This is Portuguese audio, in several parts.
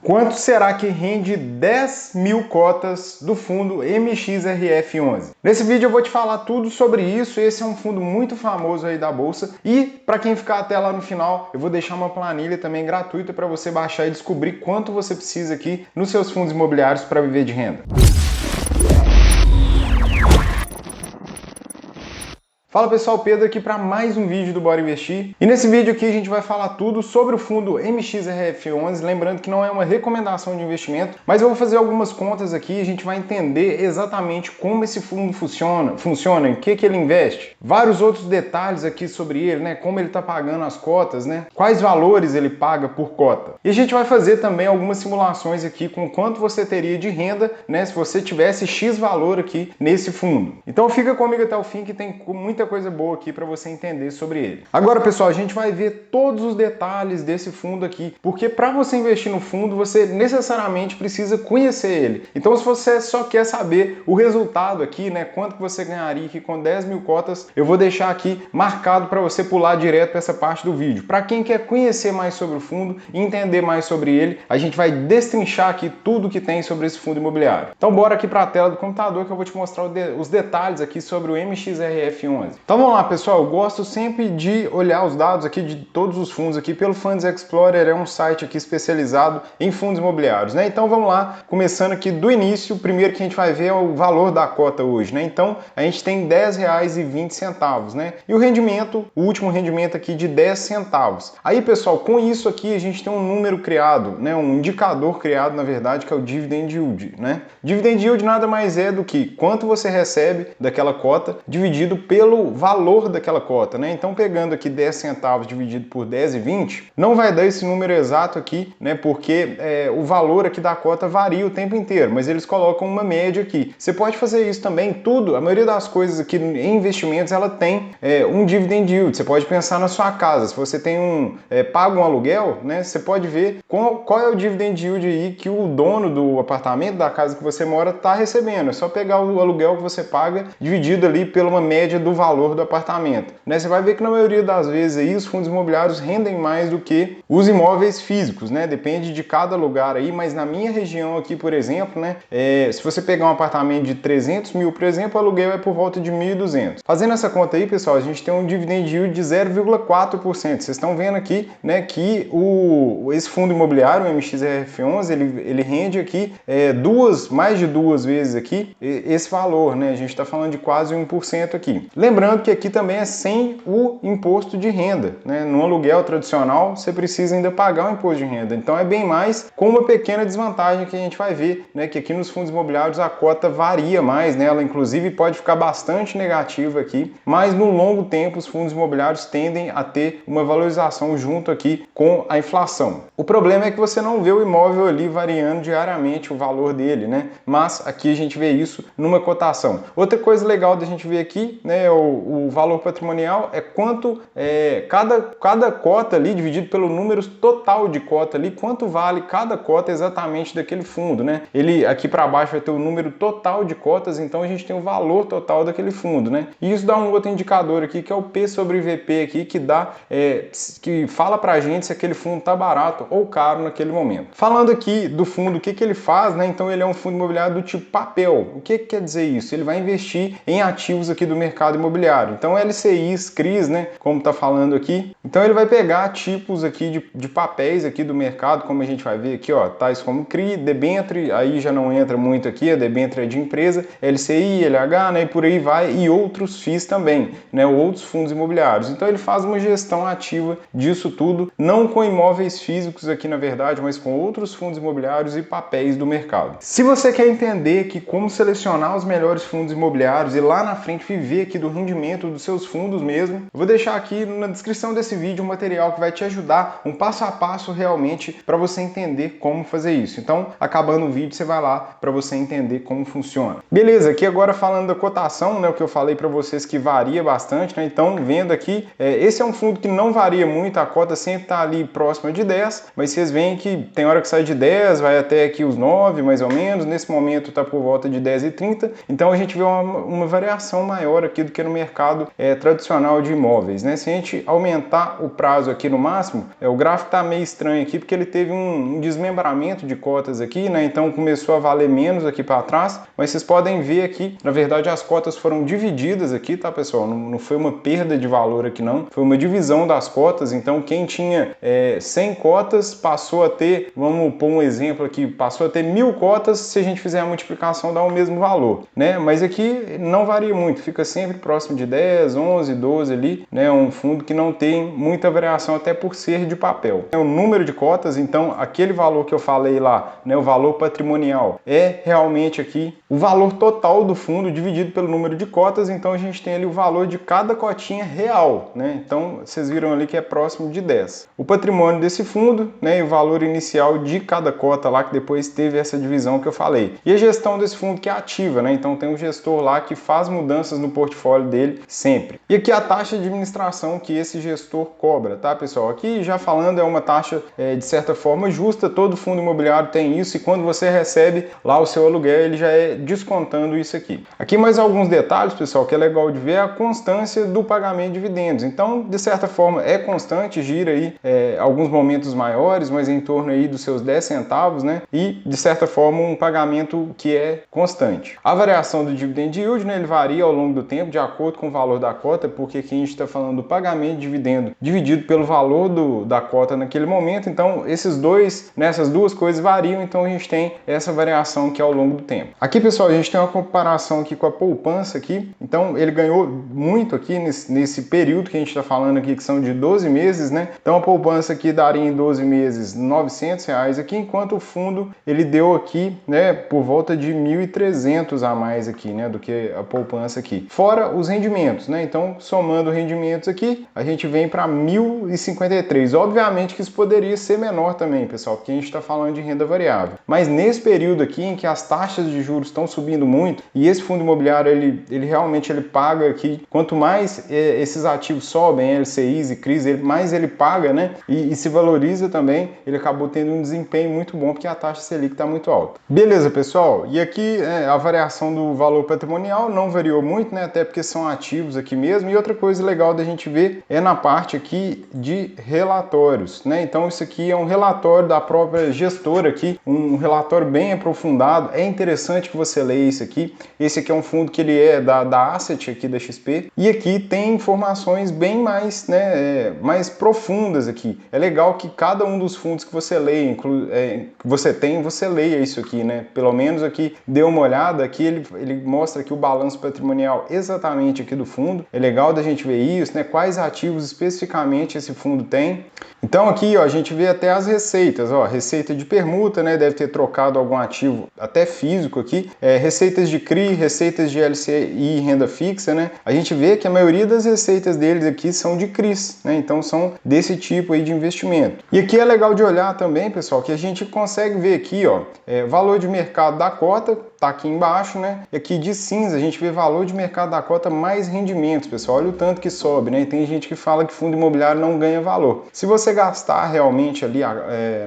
Quanto será que rende 10 mil cotas do fundo MXRF11? Nesse vídeo eu vou te falar tudo sobre isso. Esse é um fundo muito famoso aí da Bolsa e para quem ficar até lá no final, eu vou deixar uma planilha também gratuita para você baixar e descobrir quanto você precisa aqui nos seus fundos imobiliários para viver de renda. Fala pessoal, Pedro aqui para mais um vídeo do Bora Investir. E nesse vídeo aqui a gente vai falar tudo sobre o fundo MXRF11, lembrando que não é uma recomendação de investimento, mas eu vou fazer algumas contas aqui e a gente vai entender exatamente como esse fundo funciona, em que ele investe, vários outros detalhes aqui sobre ele, né, como ele está pagando as cotas, né, quais valores ele paga por cota. E a gente vai fazer também algumas simulações aqui com quanto você teria de renda, né, se você tivesse X valor aqui nesse fundo. Então fica comigo até o fim que tem muita coisa boa aqui para você entender sobre ele. Agora, pessoal, a gente vai ver todos os detalhes desse fundo aqui, porque para você investir no fundo, você necessariamente precisa conhecer ele. Então, se você só quer saber o resultado aqui, né, quanto que você ganharia aqui com 10 mil cotas, eu vou deixar aqui marcado para você pular direto para essa parte do vídeo. Para quem quer conhecer mais sobre o fundo e entender mais sobre ele, a gente vai destrinchar aqui tudo que tem sobre esse fundo imobiliário. Então, bora aqui para a tela do computador que eu vou te mostrar os detalhes aqui sobre o MXRF11. Então vamos lá, pessoal, eu gosto sempre de olhar os dados aqui de todos os fundos aqui pelo Funds Explorer, é um site aqui especializado em fundos imobiliários, né? Então vamos lá, começando aqui do início, o primeiro que a gente vai ver é o valor da cota hoje, né? Então a gente tem R$10,20, né? E o rendimento, o último rendimento aqui de 10 centavos. Aí, pessoal, com isso aqui a gente tem um número criado, né? Um indicador criado, na verdade, que é o Dividend Yield, né? Dividend Yield nada mais é do que quanto você recebe daquela cota dividido pelo valor daquela cota, né? Então, pegando aqui 10 centavos dividido por 10,20, não vai dar esse número exato aqui, né? Porque o valor aqui da cota varia o tempo inteiro, mas eles colocam uma média aqui. Você pode fazer isso também, tudo, a maioria das coisas aqui em investimentos, ela tem um dividend yield. Você pode pensar na sua casa, se você tem paga um aluguel, né? Você pode ver qual é o dividend yield aí que o dono do apartamento, da casa que você mora, está recebendo. É só pegar o aluguel que você paga, dividido ali pela uma média do valor do apartamento, né? Você vai ver que na maioria das vezes aí os fundos imobiliários rendem mais do que os imóveis físicos, né? Depende de cada lugar aí, mas na minha região aqui, por exemplo, né? Se você pegar um apartamento de 300 mil, por exemplo, o aluguel é por volta de 1.200. Fazendo essa conta aí, pessoal, a gente tem um dividend yield de 0,4%. Vocês estão vendo aqui, né, que esse fundo imobiliário, o MXRF11, ele rende aqui mais de duas vezes aqui esse valor, né? A gente está falando de quase 1% aqui. Lembrando que aqui também é sem o imposto de renda, né? No aluguel tradicional, você precisa ainda pagar o imposto de renda. Então é bem mais com uma pequena desvantagem que a gente vai ver, né? Que aqui nos fundos imobiliários a cota varia mais, né? Ela inclusive pode ficar bastante negativa aqui, mas no longo tempo os fundos imobiliários tendem a ter uma valorização junto aqui com a inflação. O problema é que você não vê o imóvel ali variando diariamente o valor dele, né? Mas aqui a gente vê isso numa cotação. Outra coisa legal da gente ver aqui, né, o valor patrimonial é quanto cada cota ali dividido pelo número total de cota ali, quanto vale cada cota exatamente daquele fundo, né? Ele aqui para baixo vai ter o número total de cotas, então a gente tem o valor total daquele fundo, né? E isso dá um outro indicador aqui que é o P sobre VP aqui que fala pra gente se aquele fundo tá barato ou caro naquele momento. Falando aqui do fundo, o que ele faz, né? Então ele é um fundo imobiliário do tipo papel. O que quer dizer isso? Ele vai investir em ativos aqui do mercado imobiliário. Então LCIs, CRIs, né, como tá falando aqui. Então ele vai pegar tipos aqui de papéis aqui do mercado, como a gente vai ver aqui, ó, tais como CRI, debênture, aí já não entra muito aqui, a debênture é de empresa, LCI, LH, né, e por aí vai, e outros FIIs também, né, outros fundos imobiliários. Então ele faz uma gestão ativa disso tudo, não com imóveis físicos aqui na verdade, mas com outros fundos imobiliários e papéis do mercado. Se você quer entender que como selecionar os melhores fundos imobiliários e lá na frente viver aqui do rendimento dos seus fundos mesmo, eu vou deixar aqui na descrição desse vídeo um material que vai te ajudar, um passo a passo realmente para você entender como fazer isso. Então, acabando o vídeo, você vai lá para você entender como funciona. Beleza, aqui agora falando da cotação, né, o que eu falei para vocês que varia bastante, né? Então, vendo aqui, esse é um fundo que não varia muito, a cota sempre está ali próxima de 10, mas vocês veem que tem hora que sai de 10, vai até aqui os 9, mais ou menos, nesse momento está por volta de 10,30, então a gente vê uma variação maior aqui do que no mercado tradicional de imóveis, né? Se a gente aumentar o prazo aqui no máximo, o gráfico está meio estranho aqui porque ele teve um desmembramento de cotas aqui, né? Então começou a valer menos aqui para trás, mas vocês podem ver aqui, na verdade as cotas foram divididas aqui, tá, pessoal? Não foi uma perda de valor aqui não, foi uma divisão das cotas. Então quem tinha 100 cotas passou a ter, vamos pôr um exemplo aqui, passou a ter 1000 cotas. Se a gente fizer a multiplicação dá o mesmo valor, né? Mas aqui não varia muito, fica sempre próximo de 10, 11, 12 ali, né? Um fundo que não tem muita variação, até por ser de papel. O número de cotas, então aquele valor que eu falei lá, né, o valor patrimonial, é realmente aqui o valor total do fundo dividido pelo número de cotas. Então a gente tem ali o valor de cada cotinha real, né? Então vocês viram ali que é próximo de 10. O patrimônio desse fundo, né, e o valor inicial de cada cota lá, que depois teve essa divisão que eu falei. E a gestão desse fundo que é ativa, né? Então tem um gestor lá que faz mudanças no portfólio dele sempre. E aqui a taxa de administração que esse gestor cobra, tá, pessoal? Aqui já falando, é uma taxa de certa forma justa, todo fundo imobiliário tem isso, e quando você recebe lá o seu aluguel, ele já é descontando isso aqui. Aqui mais alguns detalhes, pessoal, que é legal de ver, é a constância do pagamento de dividendos. Então, de certa forma, é constante, gira aí alguns momentos maiores, mas em torno aí dos seus 10 centavos, né? E, de certa forma, um pagamento que é constante. A variação do dividend yield, né, ele varia ao longo do tempo, de acordo com o valor da cota, porque aqui a gente está falando do pagamento de dividendo dividido pelo valor da cota naquele momento. Então, essas duas coisas variam, então a gente tem essa variação aqui ao longo do tempo. Aqui, pessoal, a gente tem uma comparação aqui com a poupança aqui. Então, ele ganhou muito aqui nesse período que a gente está falando aqui, que são de 12 meses, né? Então, a poupança aqui daria em 12 meses R$900 aqui, enquanto o fundo ele deu aqui, né, por volta de 1.300 a mais aqui, né, do que a poupança aqui. Fora os rendimentos, né? Então, somando rendimentos aqui, a gente vem para 1.053. Obviamente que isso poderia ser menor também, pessoal, porque a gente está falando de renda variável. Mas nesse período aqui em que as taxas de juros estão subindo muito, e esse fundo imobiliário ele realmente paga aqui, quanto mais esses ativos sobem, LCIs e CRIs, mais ele paga, né? E se valoriza também. Ele acabou tendo um desempenho muito bom porque a taxa Selic está muito alta. Beleza, pessoal? E aqui a variação do valor patrimonial não variou muito, né? Até porque são ativos aqui mesmo. E outra coisa legal da gente ver é na parte aqui de relatórios, né? Então isso aqui é um relatório da própria gestora aqui, um relatório bem aprofundado. É interessante que você leia isso aqui. Esse aqui é um fundo que ele é da Asset aqui da XP, e aqui tem informações bem mais, né, mais profundas aqui. É legal que cada um dos fundos que você leia, você leia isso aqui, né? Pelo menos aqui dê uma olhada. Aqui ele mostra aqui o balanço patrimonial exatamente aqui do fundo. É legal da gente ver isso, né? Quais ativos especificamente esse fundo tem. Então aqui, ó, a gente vê até as receitas, ó, receita de permuta, né? Deve ter trocado algum ativo até físico aqui. Receitas de CRI, receitas de LCI e renda fixa, né? A gente vê que a maioria das receitas deles aqui são de CRIs, né? Então são desse tipo aí de investimento. E aqui é legal de olhar também, pessoal, que a gente consegue ver aqui, ó, valor de mercado da cota, tá aqui embaixo, né? E aqui de cinza a gente vê valor de mercado da cota mais rendimentos, pessoal. Olha o tanto que sobe, né? E tem gente que fala que fundo imobiliário não ganha valor. Se você gastar realmente ali,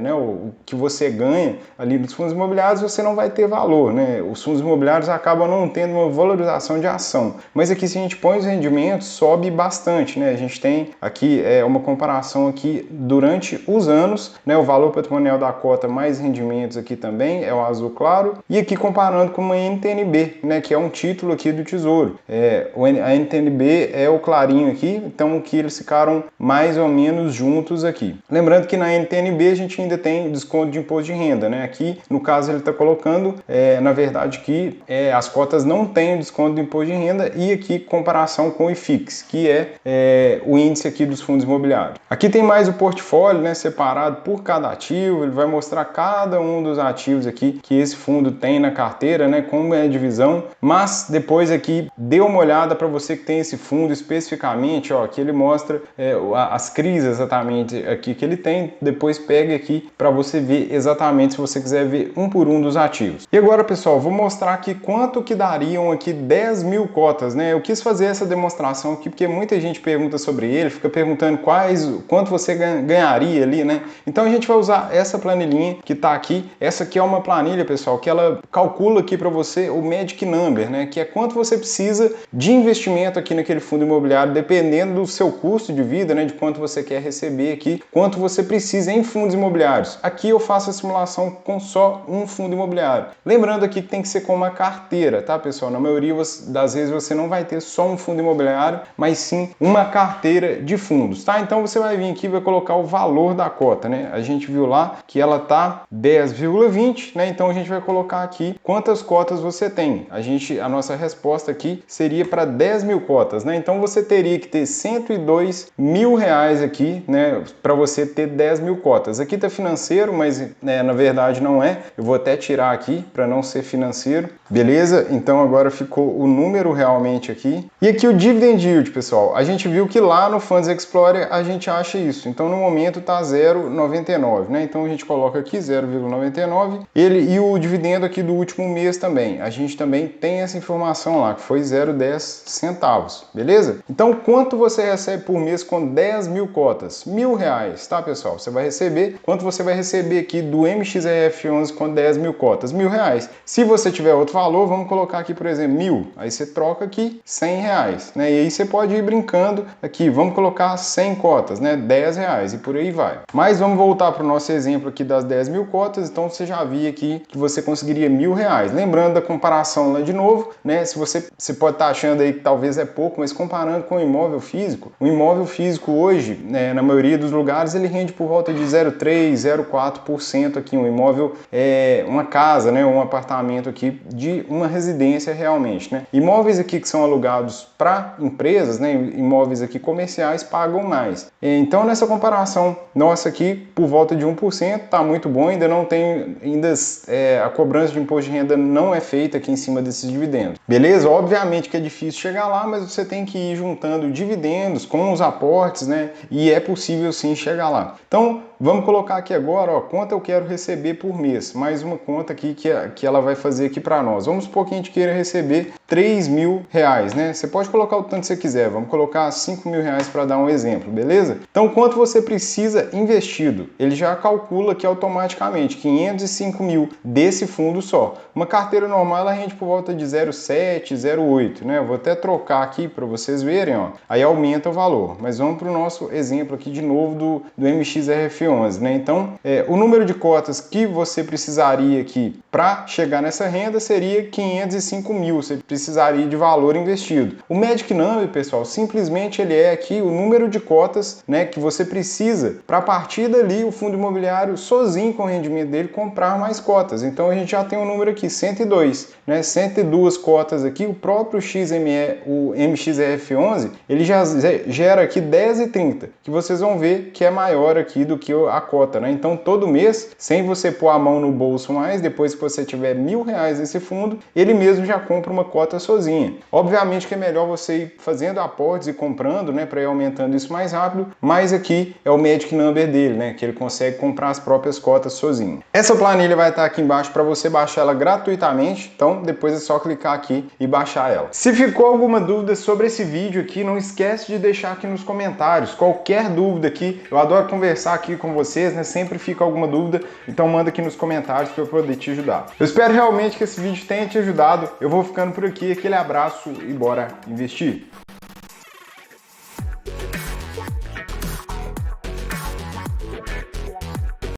né, o que você ganha ali nos fundos imobiliários, você não vai ter valor, né? Os fundos imobiliários acabam não tendo uma valorização de ação. Mas aqui, se a gente põe os rendimentos, sobe bastante, né? A gente tem aqui uma comparação aqui durante os anos, né? O valor patrimonial da cota mais rendimentos aqui também é o azul claro. E aqui comparando com uma NTNB, né, que é um título aqui do Tesouro. A NTNB é o clarinho aqui, então que eles ficaram mais ou menos juntos aqui. Lembrando que na NTNB a gente ainda tem desconto de imposto de renda, né? Aqui, no caso, ele está colocando, na verdade, que as cotas não têm desconto de imposto de renda, e aqui comparação com o IFIX, que é o índice aqui dos fundos imobiliários. Aqui tem mais o portfólio, né, separado por cada ativo. Ele vai mostrar cada um dos ativos aqui que esse fundo tem na carteira, né, como é a divisão, mas depois aqui dê uma olhada para você que tem esse fundo especificamente, ó, que ele mostra as CRIs exatamente aqui que ele tem. Depois pegue aqui para você ver exatamente, se você quiser ver um por um dos ativos. E agora, pessoal, vou mostrar aqui quanto que dariam aqui 10.000 cotas, né? Eu quis fazer essa demonstração aqui porque muita gente pergunta sobre ele, fica perguntando quanto você ganharia ali, né? Então a gente vai usar essa planilhinha que está aqui. Essa aqui é uma planilha, pessoal, que ela calcula aqui para você o Magic Number, né, que é quanto você precisa de de investimento aqui naquele fundo imobiliário, dependendo do seu custo de vida, né, de quanto você quer receber aqui, quanto você precisa em fundos imobiliários. Aqui eu faço a simulação com só um fundo imobiliário. Lembrando aqui que tem que ser com uma carteira, tá, pessoal? Na maioria das vezes você não vai ter só um fundo imobiliário, mas sim uma carteira de fundos, tá? Então você vai vir aqui e vai colocar o valor da cota, né? A gente viu lá que ela tá 10,20, né? Então a gente vai colocar aqui quantas cotas você tem. A nossa resposta aqui seria para 10 mil cotas, né? Então você teria que ter 102 mil reais aqui, né? Para você ter 10 mil cotas. Aqui tá financeiro, mas né, na verdade não é. Eu vou até tirar aqui para não ser financeiro. Beleza? Então agora ficou o número realmente aqui. E aqui o dividend yield, pessoal. A gente viu que lá no Funds Explorer a gente acha isso. Então no momento tá 0,99, né? Então a gente coloca aqui 0,99. E o dividendo aqui do último mês também. A gente também tem essa informação lá, que foi 0,10 centavos. Beleza? Então quanto você recebe por mês com 10 mil cotas? R$1.000, tá, pessoal? Você vai receber. Quanto você vai receber aqui do MXRF11 com 10 mil cotas? R$1.000. Se você tiver outro valor, vamos colocar aqui, por exemplo, 1.000. Aí você troca aqui R$100, né? E aí você pode ir brincando aqui. Vamos colocar 100 cotas, né? R$10 e por aí vai. Mas vamos voltar para o nosso exemplo aqui das 10 mil cotas. Então você já viu aqui que você conseguiria R$1.000. Lembrando da comparação lá de novo, né? Se você pode estar achando aí que talvez é pouco, mas comparando com o imóvel físico hoje, né, na maioria dos lugares, ele rende por volta de 0,3%, 0,4% aqui. Um imóvel é uma casa, né? Um apartamento aqui de uma residência realmente, né? Imóveis aqui que são alugados para empresas, né? Imóveis aqui comerciais pagam mais. Então nessa comparação nossa aqui, por volta de 1%, tá muito bom. Ainda não tem, a cobrança de imposto de renda não é feita aqui em cima desses dividendos. Beleza? Obviamente que é difícil chegar lá, mas você tem que ir juntando dividendos com os aportes, né? E é possível sim chegar lá. Então vamos colocar aqui agora, ó, quanto eu quero receber por mês. Mais uma conta aqui que ela vai fazer aqui para nós. Vamos supor que a gente queira receber R$3.000, né? Você pode colocar o tanto que você quiser. Vamos colocar R$5.000 para dar um exemplo, beleza? Então, quanto você precisa investido? Ele já calcula aqui automaticamente 505 mil desse fundo só. Uma carteira normal ela rende por volta de 0,7, 0,8, né? Eu vou até trocar aqui para vocês verem, ó. Aí aumenta o valor. Mas vamos para o nosso exemplo aqui de novo do MXRF11, né? Então, o número de cotas que você precisaria aqui para chegar nessa renda seria 505 mil. Você precisaria de valor investido. O Magic Number, pessoal, simplesmente ele é aqui o número de cotas, né, que você precisa para a partir dali o fundo imobiliário sozinho com o rendimento dele comprar mais cotas. Então a gente já tem um número aqui, 102, né, 102 cotas aqui. O próprio o MXRF11, ele já gera aqui 10,30, que vocês vão ver que é maior aqui do que a cota, né? Então todo mês, sem você pôr a mão no bolso mais, depois que você tiver R$1.000 nesse fundo, ele mesmo já compra uma cota sozinha. Obviamente que é melhor você ir fazendo aportes e comprando, né, para ir aumentando isso mais rápido, mas aqui é o Magic Number dele, né, que ele consegue comprar as próprias cotas sozinho. Essa planilha vai estar aqui embaixo para você baixar ela gratuitamente, então depois é só clicar aqui e baixar ela. Se ficou alguma dúvida sobre esse vídeo aqui, não esquece de deixar aqui nos comentários. Qualquer dúvida aqui, eu adoro conversar aqui com vocês, né, sempre fica alguma dúvida, então manda aqui nos comentários para eu poder te ajudar. Eu espero realmente que esse vídeo tenha te ajudado. Eu vou ficando por aqui, aquele abraço e bora investir!